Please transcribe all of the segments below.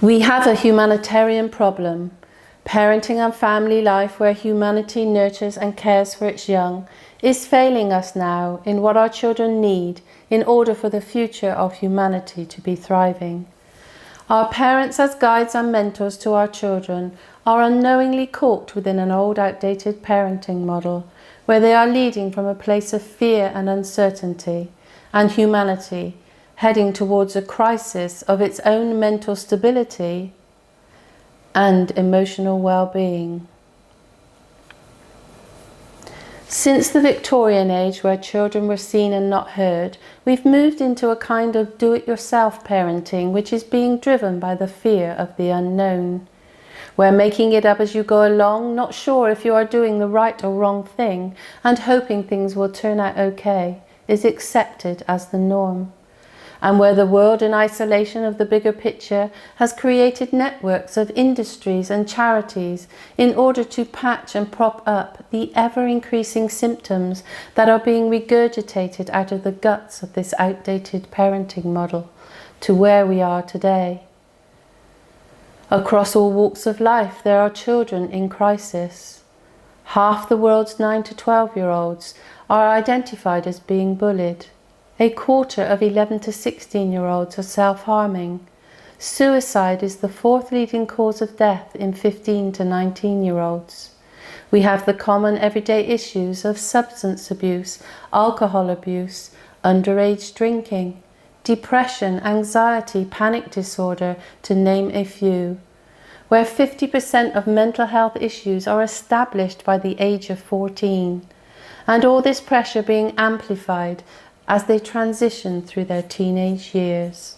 We have a humanitarian problem. Parenting and family life where humanity nurtures and cares for its young is failing us now in what our children need in order for the future of humanity to be thriving. Our parents as guides and mentors to our children are unknowingly caught within an old outdated parenting model where they are leading from a place of fear and uncertainty, and humanity heading towards a crisis of its own mental stability and emotional well-being. Since the Victorian age, where children were seen and not heard, we've moved into a kind of do-it-yourself parenting which is being driven by the fear of the unknown. We're making it up as you go along, not sure if you are doing the right or wrong thing, and hoping things will turn out okay, is accepted as the norm. And where the world in isolation of the bigger picture has created networks of industries and charities in order to patch and prop up the ever-increasing symptoms that are being regurgitated out of the guts of this outdated parenting model to where we are today. Across all walks of life, there are children in crisis. Half the world's 9 to 12-year-olds are identified as being bullied. A quarter of 11 to 16-year-olds are self-harming. Suicide is the fourth leading cause of death in 15 to 19-year-olds. We have the common everyday issues of substance abuse, alcohol abuse, underage drinking, depression, anxiety, panic disorder, to name a few, where 50% of mental health issues are established by the age of 14, and all this pressure being amplified as they transition through their teenage years.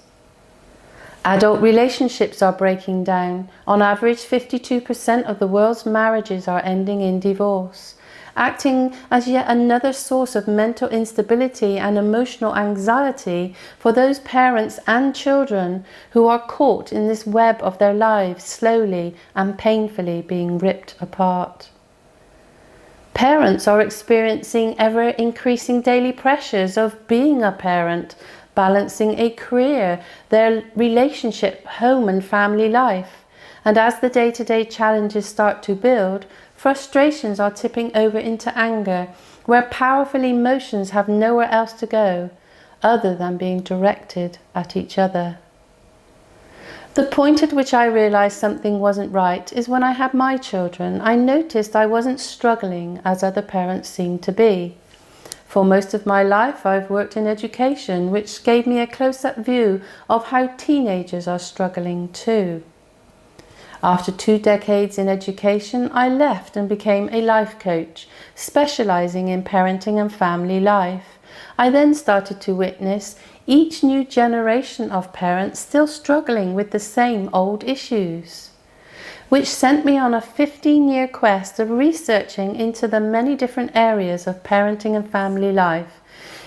Adult relationships are breaking down. On average, 52% of the world's marriages are ending in divorce, acting as yet another source of mental instability and emotional anxiety for those parents and children who are caught in this web of their lives slowly and painfully being ripped apart. Parents are experiencing ever-increasing daily pressures of being a parent, balancing a career, their relationship, home and family life. And as the day-to-day challenges start to build, frustrations are tipping over into anger, where powerful emotions have nowhere else to go other than being directed at each other. The point at which I realized something wasn't right is when I had my children. I noticed I wasn't struggling as other parents seemed to be. For most of my life, I've worked in education, which gave me a close-up view of how teenagers are struggling too. After 2 decades in education, I left and became a life coach, specializing in parenting and family life. I then started to witness each new generation of parents still struggling with the same old issues, which sent me on a 15-year quest of researching into the many different areas of parenting and family life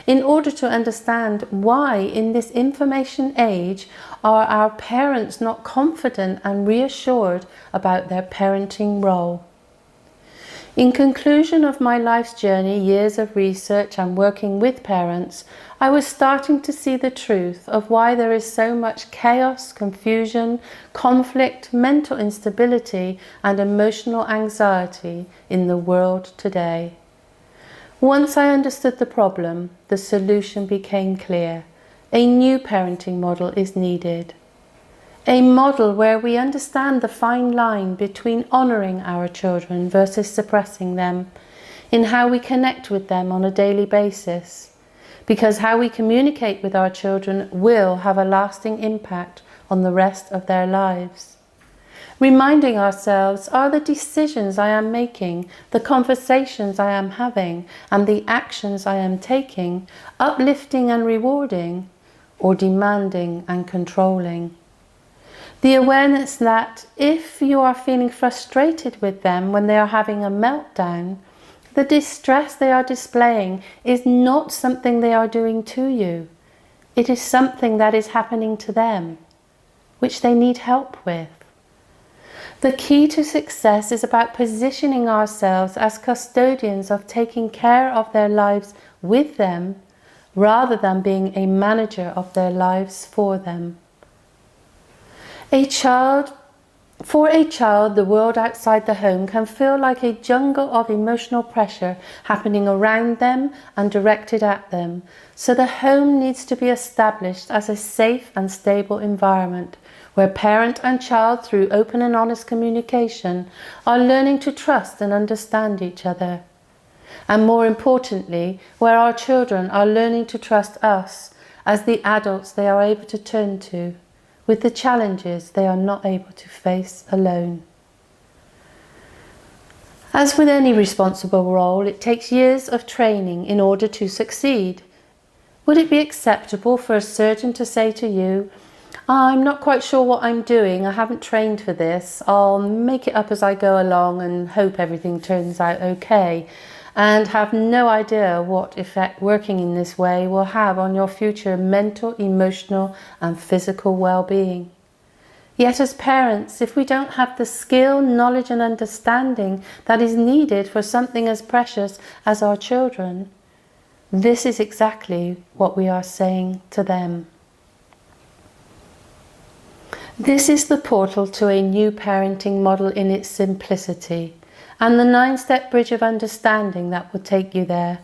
in order to understand why in this information age are our parents not confident and reassured about their parenting role. In conclusion of my life's journey, years of research and working with parents, I was starting to see the truth of why there is so much chaos, confusion, conflict, mental instability and emotional anxiety in the world today. Once I understood the problem, the solution became clear. A new parenting model is needed. A model where we understand the fine line between honouring our children versus suppressing them, in how we connect with them on a daily basis, because how we communicate with our children will have a lasting impact on the rest of their lives. Reminding ourselves, are the decisions I am making, the conversations I am having, and the actions I am taking uplifting and rewarding, or demanding and controlling? The awareness that if you are feeling frustrated with them when they are having a meltdown, the distress they are displaying is not something they are doing to you. It is something that is happening to them, which they need help with. The key to success is about positioning ourselves as custodians of taking care of their lives with them, rather than being a manager of their lives for them. For a child, the world outside the home can feel like a jungle of emotional pressure happening around them and directed at them. So the home needs to be established as a safe and stable environment where parent and child, through open and honest communication, are learning to trust and understand each other. And more importantly, where our children are learning to trust us as the adults they are able to turn to, with the challenges they are not able to face alone. As with any responsible role, it takes years of training in order to succeed. Would it be acceptable for a surgeon to say to you, "I'm not quite sure what I'm doing, I haven't trained for this, I'll make it up as I go along and hope everything turns out okay," and have no idea what effect working in this way will have on your future mental, emotional and physical well-being? Yet as parents, if we don't have the skill, knowledge and understanding that is needed for something as precious as our children, this is exactly what we are saying to them. This is the portal to a new parenting model in its simplicity, and the 9-step bridge of understanding that will take you there.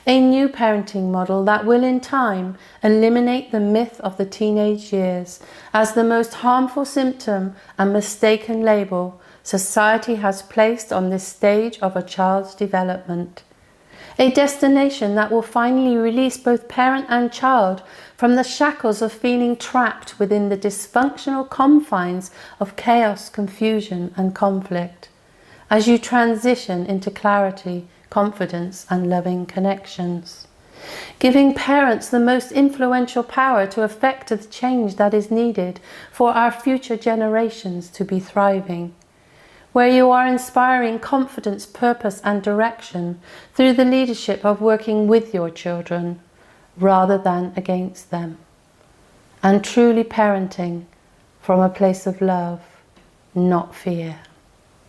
A new parenting model that will in time eliminate the myth of the teenage years as the most harmful symptom and mistaken label society has placed on this stage of a child's development. A destination that will finally release both parent and child from the shackles of feeling trapped within the dysfunctional confines of chaos, confusion and conflict, as you transition into clarity, confidence and loving connections, giving parents the most influential power to effect the change that is needed for our future generations to be thriving, where you are inspiring confidence, purpose and direction through the leadership of working with your children rather than against them, and truly parenting from a place of love, not fear.